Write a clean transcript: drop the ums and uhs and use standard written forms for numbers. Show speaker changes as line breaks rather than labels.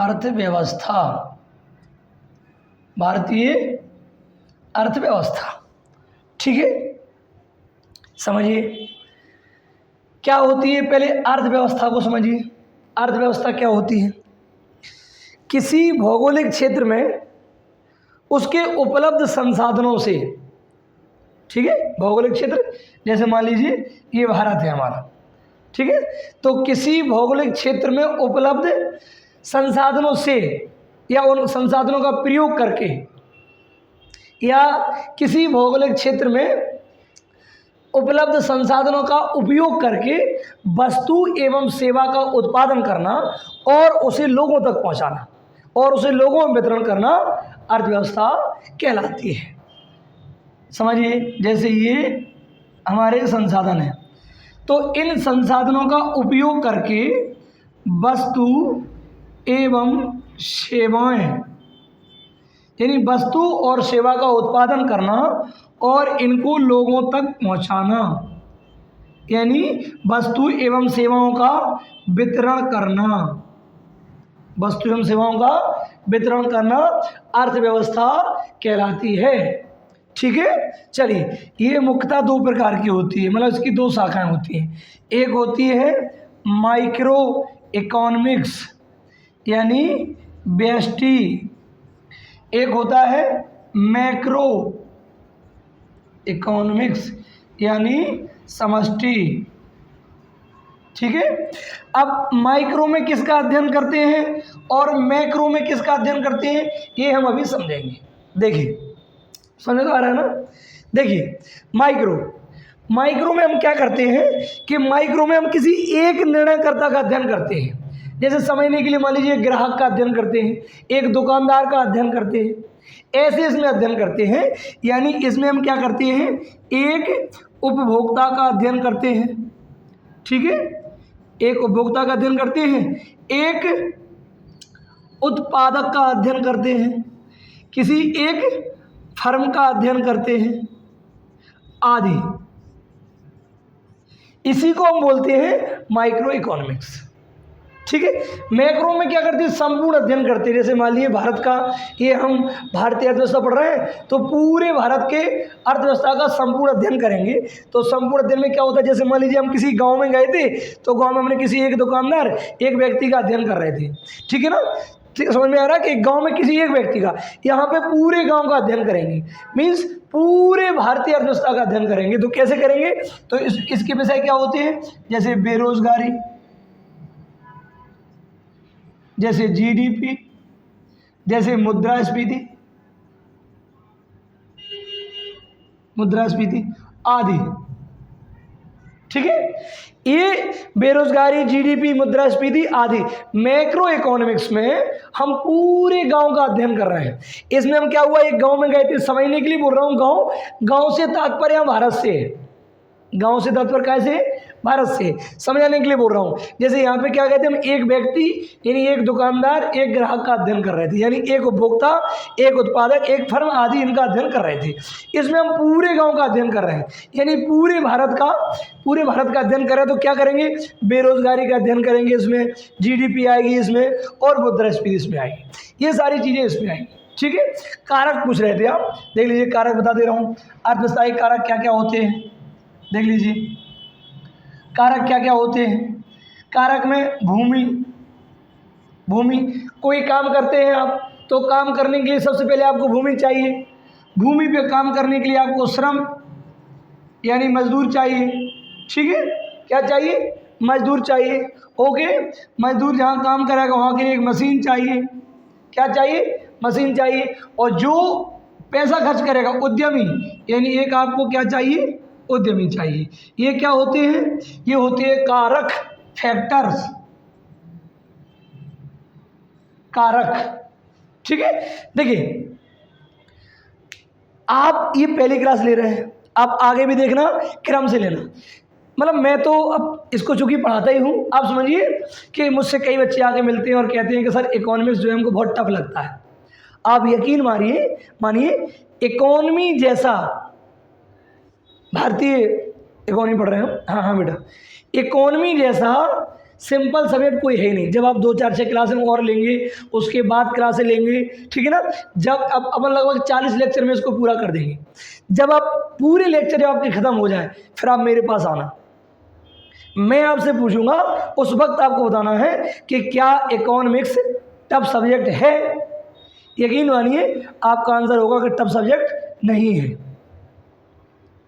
अर्थव्यवस्था, भारतीय अर्थव्यवस्था। ठीक है, समझिए क्या होती है, पहले अर्थव्यवस्था को समझिए। अर्थव्यवस्था क्या होती है? किसी भौगोलिक क्षेत्र में उसके उपलब्ध संसाधनों से, ठीक है, भौगोलिक क्षेत्र जैसे मान लीजिए ये भारत है हमारा, ठीक है, तो किसी भौगोलिक क्षेत्र में उपलब्ध संसाधनों से या उन संसाधनों का प्रयोग करके या किसी भौगोलिक क्षेत्र में उपलब्ध संसाधनों का उपयोग करके वस्तु एवं सेवा का उत्पादन करना और उसे लोगों तक पहुंचाना और उसे लोगों में वितरण करना अर्थव्यवस्था कहलाती है। समझिए, जैसे ये हमारे संसाधन हैं, तो इन संसाधनों का उपयोग करके वस्तु एवं सेवाएं, यानी वस्तु और सेवा का उत्पादन करना और इनको लोगों तक पहुंचाना, यानी वस्तु एवं सेवाओं का वितरण करना, वस्तु एवं सेवाओं का वितरण करना अर्थव्यवस्था कहलाती है। ठीक है, चलिए, ये मुख्यतः दो प्रकार की होती है, मतलब इसकी दो शाखाएं होती हैं। एक होती है माइक्रो इकोनॉमिक्स यानी व्यष्टि, एक होता है मैक्रो इकोनॉमिक्स यानी समष्टि। ठीक है, अब माइक्रो में किसका अध्ययन करते हैं और मैक्रो में किसका अध्ययन करते हैं, ये हम अभी समझेंगे। देखिए, समझ तो आ रहा है ना? देखिए, माइक्रो में हम क्या करते हैं कि माइक्रो में हम किसी एक निर्णयकर्ता का अध्ययन करते हैं। जैसे समझने के लिए मान लीजिए ग्राहक का अध्ययन करते हैं, एक दुकानदार का अध्ययन करते हैं, ऐसे इसमें अध्ययन करते हैं। यानी इसमें हम क्या करते हैं, एक उपभोक्ता का अध्ययन करते हैं, ठीक है, एक उपभोक्ता का अध्ययन करते हैं, एक उत्पादक का अध्ययन करते हैं, किसी एक फर्म का अध्ययन करते हैं आदि। इसी को हम बोलते हैं माइक्रो इकोनॉमिक्स। ठीक है, मैक्रो में क्या करते हैं, संपूर्ण अध्ययन करते हैं। जैसे मान लीजिए भारत का, ये हम भारतीय अर्थव्यवस्था पढ़ रहे हैं, तो पूरे भारत के अर्थव्यवस्था का संपूर्ण अध्ययन करेंगे। तो संपूर्ण अध्ययन में क्या होता है, जैसे मान लीजिए हम किसी गांव में गए थे, तो गांव में हमने किसी एक दुकानदार, एक व्यक्ति का अध्ययन कर रहे थे। ठीक है ना, ठीक, समझ में आ रहा है कि गांव में किसी एक व्यक्ति का, यहाँ पे पूरे गांव का अध्ययन करेंगे, मीन्स पूरे भारतीय अर्थव्यवस्था का अध्ययन करेंगे। तो कैसे करेंगे, तो इसके विषय क्या होते हैं, जैसे बेरोजगारी, जैसे जीडीपी, जैसे मुद्रास्फीति आदि। ठीक है, ये बेरोजगारी, जीडीपी, मुद्रास्फीति आदि मैक्रो इकोनॉमिक्स में हम पूरे गांव का अध्ययन कर रहे हैं। इसमें हम क्या हुआ, एक गांव में गए थे, समझने के लिए बोल रहा हूँ, गांव से तात्पर्य भारत से है, गांव से तात्पर्य कैसे, भारत से, समझाने के लिए बोल रहा हूँ। जैसे यहाँ पे क्या कहते हैं, हम एक व्यक्ति यानी एक दुकानदार, एक ग्राहक का अध्ययन कर रहे थे, यानी एक उपभोक्ता, एक उत्पादक, एक फर्म आदि, इनका अध्ययन कर रहे थे। इसमें हम पूरे गांव का अध्ययन कर रहे हैं, यानी पूरे भारत का अध्ययन कर रहे हैं। तो क्या करेंगे, बेरोजगारी का अध्ययन करेंगे, इसमें जीडीपी आएगी, इसमें और मुद्रास्फीति इसमें आएगी, ये सारी चीज़ें इसमें आएंगी। ठीक है, कारक पूछ रहे थे आप, देख लीजिए, कारक बता दे रहा हूँ। अर्थव्यवस्था के कारक क्या क्या होते हैं, देख लीजिए, कारक क्या क्या होते हैं। कारक में भूमि, कोई काम करते हैं आप, तो काम करने के लिए सबसे पहले आपको भूमि चाहिए। भूमि पे काम करने के लिए आपको श्रम यानी मजदूर चाहिए। ठीक है, क्या चाहिए, मजदूर चाहिए। ओके, मजदूर जहाँ काम करेगा वहाँ के लिए एक मशीन चाहिए। क्या चाहिए, मशीन चाहिए। और जो पैसा खर्च करेगा, उद्यमी, यानी एक आपको क्या चाहिए, उद्यमी चाहिए। ये क्या होते हैं, ये होते हैं कारक, फैक्टर्स, कारक। ठीक है, देखिए, आप ये पहली क्लास ले रहे हैं, आप आगे भी देखना, क्रम से लेना। मतलब मैं तो अब इसको चूंकि पढ़ाता ही हूँ, आप समझिए कि मुझसे कई बच्चे आके मिलते हैं और कहते हैं कि सर इकोनॉमिक्स जो है हमको बहुत टफ लगता है। आप यकीन मानिए इकोनॉमी जैसा, भारतीय इकोनॉमी पढ़ रहे हो, हाँ बेटा, इकोनॉमी जैसा सिंपल सब्जेक्ट कोई है नहीं। जब आप 2 4 6 क्लासें और लेंगे, उसके बाद क्लासें लेंगे, ठीक है ना, जब अब अपन लगभग 40 लेक्चर में इसको पूरा कर देंगे। जब आप पूरे लेक्चर आपके ख़त्म हो जाए, फिर आप मेरे पास आना, मैं आपसे पूछूंगा, उस वक्त आपको बताना है कि क्या इकोनॉमिक्स टफ सब्जेक्ट है। यकीन मानिए आपका आंसर होगा कि टफ सब्जेक्ट नहीं है।